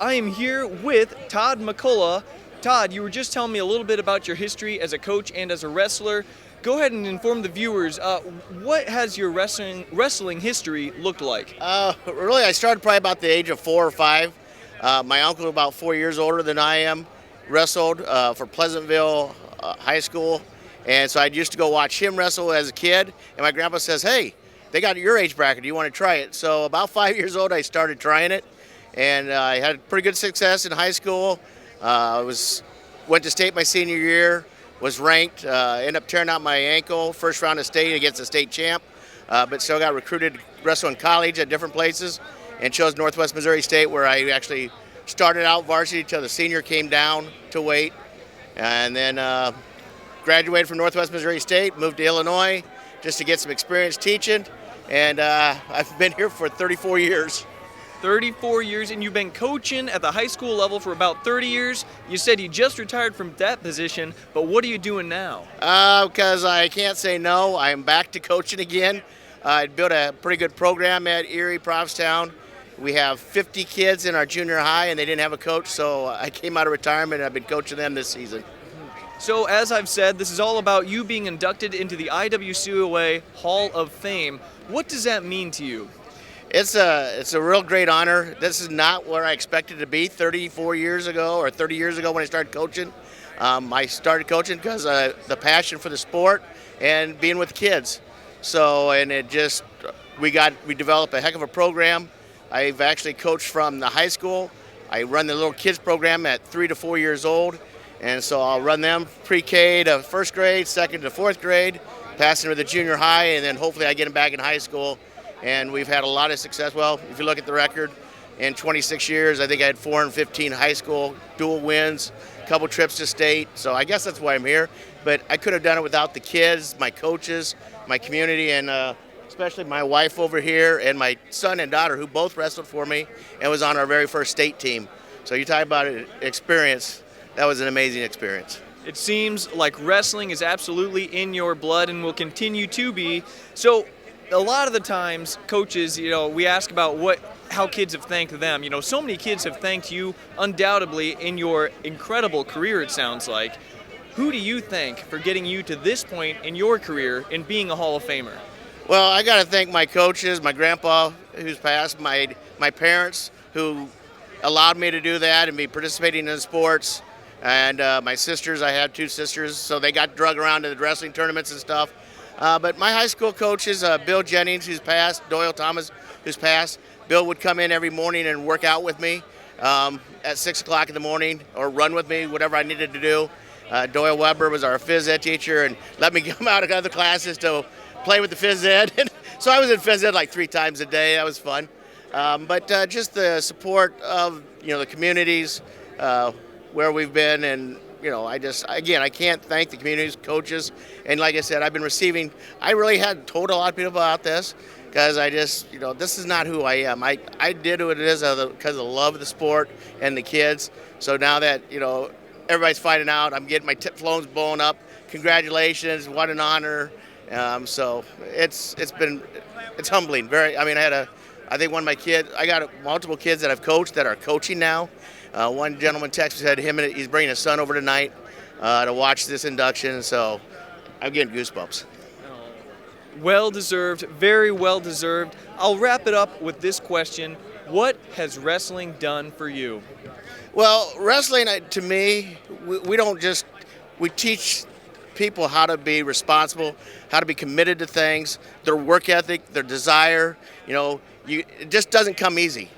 I am here with Tod McCullough. Tod, you were just telling me a little bit about your history as a coach and as a wrestler. Go ahead and inform the viewers. What has your wrestling history looked like? Really, I started probably about the age of 4 or 5. My uncle, about 4 years older than I am, wrestled for Pleasantville High School. And so I used to go watch him wrestle as a kid. And my grandpa says, "Hey, they got your age bracket. Do you want to try it?" So about 5 years old, I started trying it. And I had pretty good success in high school. Went to state my senior year, was ranked, ended up tearing out my ankle, first round of state against a state champ, but still got recruited to wrestle in college at different places and chose Northwest Missouri State, where I actually started out varsity till the senior came down to weight, and then graduated from Northwest Missouri State, moved to Illinois just to get some experience teaching, and I've been here for 34 years. 34 years, and you've been coaching at the high school level for about 30 years. You said you just retired from that position, but what are you doing now? Because I can't say no. I'm back to coaching again. I built a pretty good program at Erie, Provincetown. We have 50 kids in our junior high, and they didn't have a coach, so I came out of retirement, and I've been coaching them this season. So as I've said, this is all about you being inducted into the IWCOA Hall of Fame. What does that mean to you? It's a real great honor. This is not where I expected to be 34 years ago or 30 years ago when I started coaching. I started coaching because the passion for the sport and being with kids. So, and we developed a heck of a program. I've actually coached from the high school. I run the little kids program at 3 to 4 years old. And so I'll run them pre-K to first grade, second to fourth grade, passing to the junior high, and then hopefully I get them back in high school. And we've had a lot of success. Well, if you look at the record, in 26 years, I think I had 415 high school dual wins, a couple trips to state. So I guess that's why I'm here. But I could have done it without the kids, my coaches, my community, and especially my wife over here and my son and daughter, who both wrestled for me and was on our very first state team. So you talk about an experience. That was an amazing experience. It seems like wrestling is absolutely in your blood and will continue to be. So a lot of the times, coaches, we ask about how kids have thanked them. So many kids have thanked you undoubtedly in your incredible career, it sounds like. Who do you thank for getting you to this point in your career in being a Hall of Famer? Well, I got to thank my coaches, my grandpa who's passed, my parents who allowed me to do that and be participating in sports, and my sisters. I had 2 sisters, so they got drug around to the wrestling tournaments and stuff. But my high school coaches, Bill Jennings, who's passed, Doyle Thomas, who's passed. Bill would come in every morning and work out with me at 6 o'clock in the morning, or run with me, whatever I needed to do. Doyle Weber was our phys ed teacher and let me come out of other classes to play with the phys ed. So I was in phys ed like 3 times a day. That was fun. But just the support of the communities where we've been, and I can't thank the communities, coaches, and like I said, I really hadn't told a lot of people about this because this is not who I am. I did what it is because of the love of the sport and the kids. So now that, everybody's finding out, I'm getting my tip phones blown up. Congratulations, what an honor. So it's humbling. I think one of my kids, I got multiple kids that I've coached that are coaching now. One gentleman texted said he's bringing his son over tonight to watch this induction, so I'm getting goosebumps. Well deserved, very well deserved. I'll wrap it up with this question. What has wrestling done for you? Well, wrestling, to me, we teach people how to be responsible, how to be committed to things, their work ethic, their desire. It just doesn't come easy.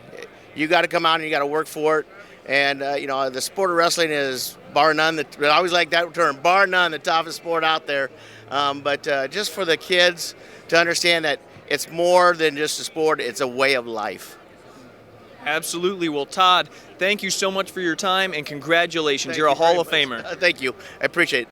You got to come out and you got to work for it. And, the sport of wrestling is, bar none, I always like that term, bar none, the toughest sport out there. But just for the kids to understand that it's more than just a sport, it's a way of life. Absolutely. Well, Tod, thank you so much for your time and congratulations. You're a Hall of Famer. Thank you. I appreciate it.